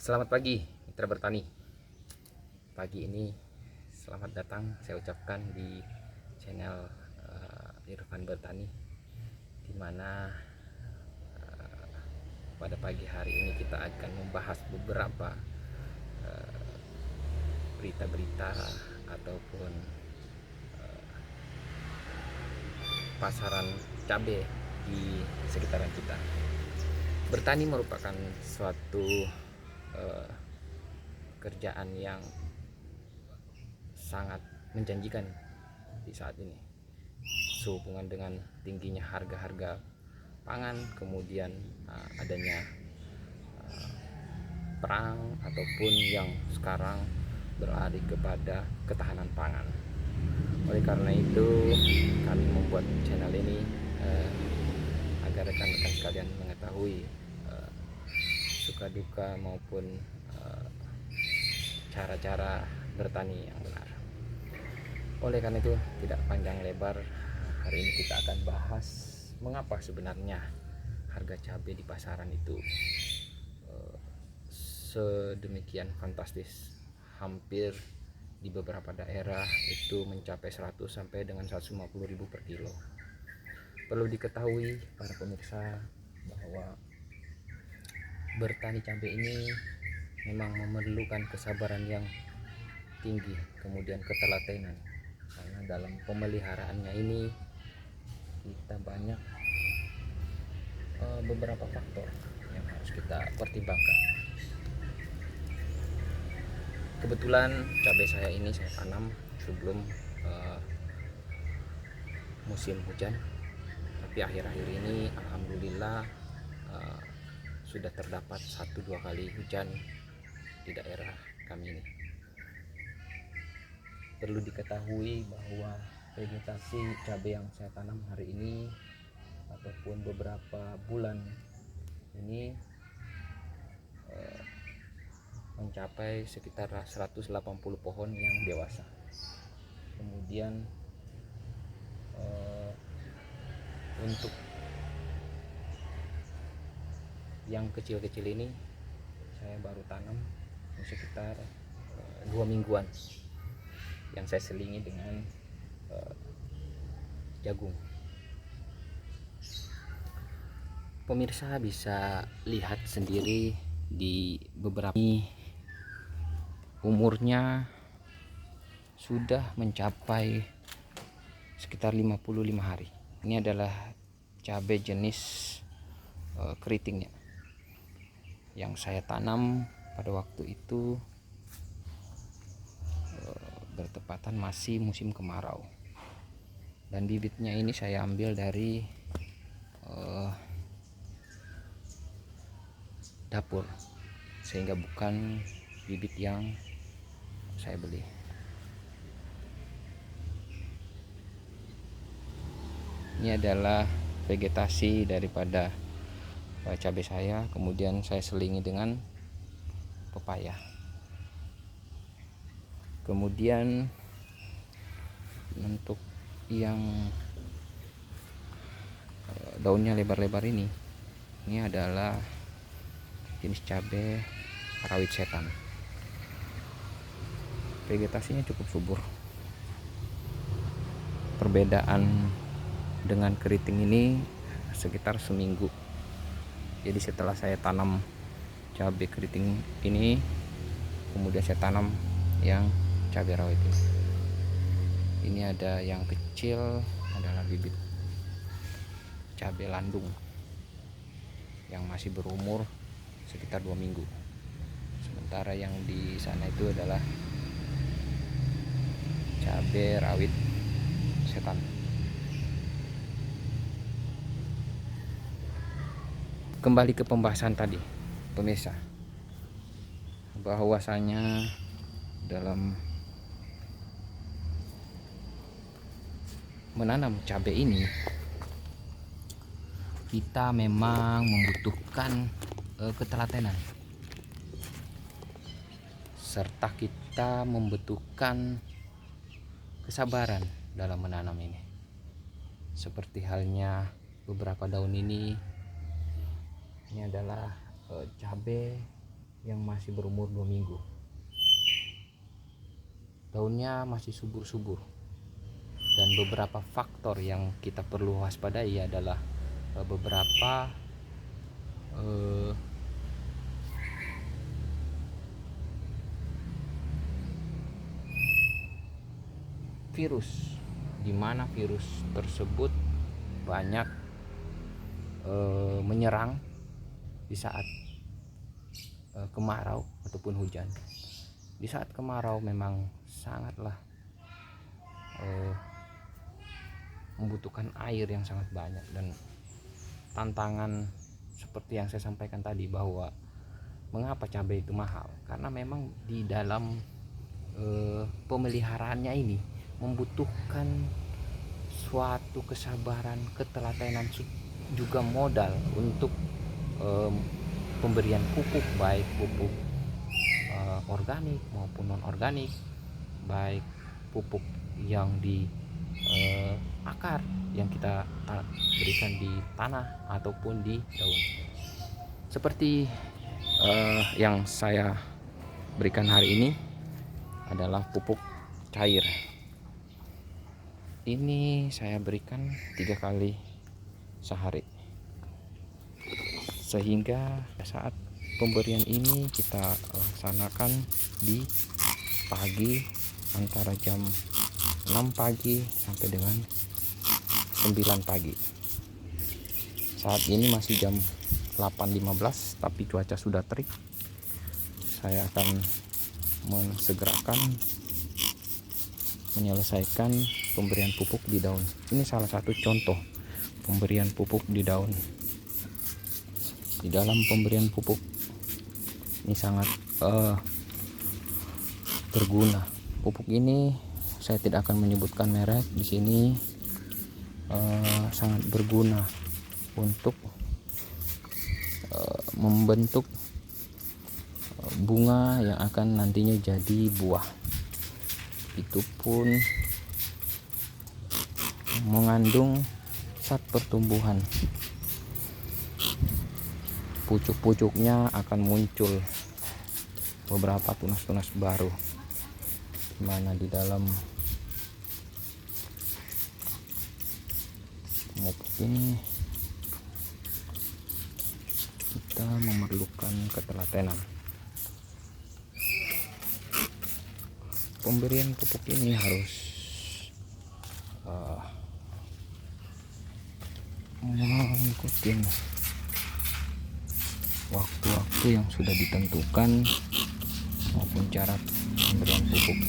Selamat pagi mitra bertani. Pagi ini selamat datang saya ucapkan di channel Irfan Bertani, dimana pada pagi hari ini kita akan membahas beberapa berita-berita ataupun pasaran cabai di sekitaran kita. Bertani merupakan suatu kerjaan yang sangat menjanjikan di saat ini, sehubungan dengan tingginya harga-harga pangan, kemudian adanya perang ataupun yang sekarang beralih kepada ketahanan pangan. Oleh karena itu kami membuat channel ini agar rekan-rekan sekalian mengetahui suka duka maupun cara-cara bertani yang benar. Oleh karena itu tidak panjang lebar, hari ini kita akan bahas mengapa sebenarnya harga cabai di pasaran itu sedemikian fantastis. Hampir di beberapa daerah itu mencapai 100 sampai dengan 150.000 per kilo. Perlu diketahui para pemirsa bahwa bertani cabai ini memang memerlukan kesabaran yang tinggi, kemudian ketelatenan, karena dalam pemeliharaannya ini kita banyak beberapa faktor yang harus kita pertimbangkan. Kebetulan cabai saya ini saya tanam sebelum musim hujan, tapi akhir-akhir ini alhamdulillah sudah terdapat 1-2 kali hujan di daerah kami ini. Perlu diketahui bahwa vegetasi cabai yang saya tanam hari ini ataupun beberapa bulan ini mencapai sekitar 180 pohon yang dewasa. Kemudian untuk yang kecil-kecil ini saya baru tanam sekitar 2 mingguan, yang saya selingi dengan jagung. Pemirsa bisa lihat sendiri di beberapa umurnya sudah mencapai sekitar 55 hari. Ini adalah cabai jenis keritingnya yang saya tanam pada waktu itu bertepatan masih musim kemarau, dan bibitnya ini saya ambil dari dapur, sehingga bukan bibit yang saya beli. Ini adalah vegetasi daripada cabai saya, kemudian saya selingi dengan pepaya. Kemudian untuk yang daunnya lebar-lebar ini adalah jenis cabai rawit setan. Vegetasinya cukup subur. Perbedaan dengan keriting ini sekitar seminggu. Jadi setelah saya tanam cabai keriting ini, kemudian saya tanam yang cabai rawit ini. Ini ada yang kecil adalah bibit cabai landung yang masih berumur sekitar 2 minggu. Sementara yang di sana itu adalah cabai rawit setan. Kembali ke pembahasan tadi, pemirsa, bahwasanya dalam menanam cabai ini kita memang membutuhkan ketelatenan, serta kita membutuhkan kesabaran dalam menanam ini. Seperti halnya beberapa daun ini adalah cabai yang masih berumur 2 minggu. Daunnya masih subur-subur, dan beberapa faktor yang kita perlu waspadai adalah beberapa virus, di mana virus tersebut banyak menyerang di saat kemarau ataupun hujan. Di saat kemarau memang sangatlah membutuhkan air yang sangat banyak, dan tantangan seperti yang saya sampaikan tadi bahwa mengapa cabai itu mahal, karena memang di dalam pemeliharaannya ini membutuhkan suatu kesabaran, ketelatenan, juga modal untuk pemberian pupuk, baik pupuk organik maupun non organik, baik pupuk yang di akar yang kita berikan di tanah ataupun di daun. Seperti yang saya berikan hari ini adalah pupuk cair. Ini saya berikan 3 kali sehari, sehingga saat pemberian ini kita laksanakan di pagi antara jam 6 pagi sampai dengan 9 pagi. Saat ini masih jam 8.15, tapi cuaca sudah terik. Saya akan mensegerakan menyelesaikan pemberian pupuk di daun. Ini salah satu contoh pemberian pupuk di daun. Di dalam pemberian pupuk ini sangat berguna. Pupuk ini saya tidak akan menyebutkan merek di sini. Sangat berguna untuk membentuk bunga yang akan nantinya jadi buah. Itu pun mengandung zat pertumbuhan. Pucuk-pucuknya akan muncul beberapa tunas-tunas baru, dimana di dalam pupuk ini kita memerlukan ketelatenan. Pemberian pupuk ini harus mengikuti waktu-waktu yang sudah ditentukan maupun cara pemberian pupuk.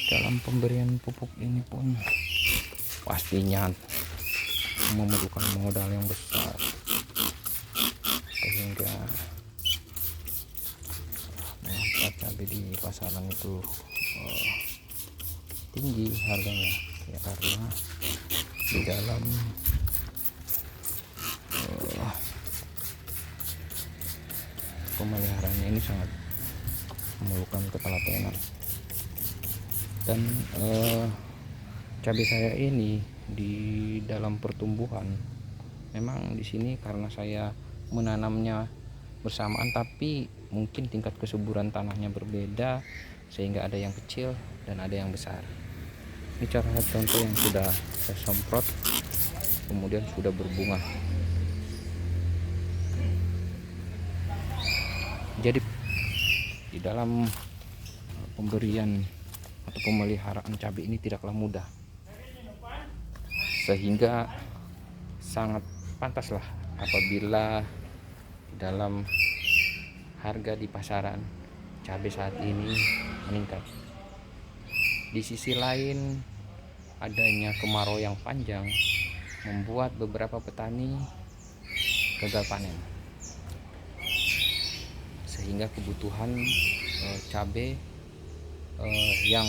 Dalam pemberian pupuk ini pun pastinya memerlukan modal yang besar, sehingga mengangkat cabai di pasaran itu tinggi harganya, ya karena di dalam pemeliharaannya ini sangat memerlukan ketelatenan. Dan cabai saya ini di dalam pertumbuhan, memang di sini karena saya menanamnya bersamaan, tapi mungkin tingkat kesuburan tanahnya berbeda, sehingga ada yang kecil dan ada yang besar. Ini contoh yang sudah saya semprot kemudian sudah berbunga. Jadi di dalam pemberian atau pemeliharaan cabai ini tidaklah mudah, sehingga sangat pantaslah apabila dalam harga di pasaran cabai saat ini meningkat. Di sisi lain, adanya kemarau yang panjang membuat beberapa petani gagal panen, sehingga kebutuhan cabai yang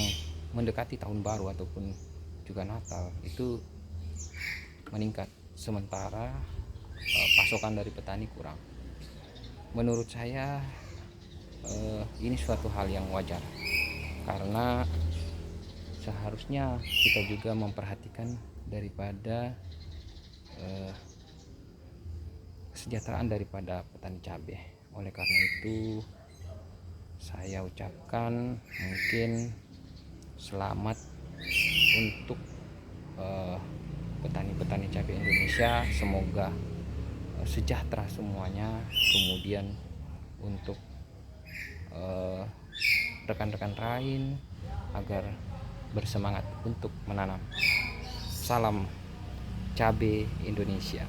mendekati tahun baru ataupun juga Natal itu meningkat, sementara pasokan dari petani kurang. Menurut saya ini suatu hal yang wajar, karena seharusnya kita juga memperhatikan daripada kesejahteraan daripada petani cabai. Oleh karena itu saya ucapkan mungkin selamat untuk petani-petani cabai Indonesia. Semoga sejahtera semuanya. Kemudian untuk rekan-rekan lain agar bersemangat untuk menanam. Salam cabai Indonesia.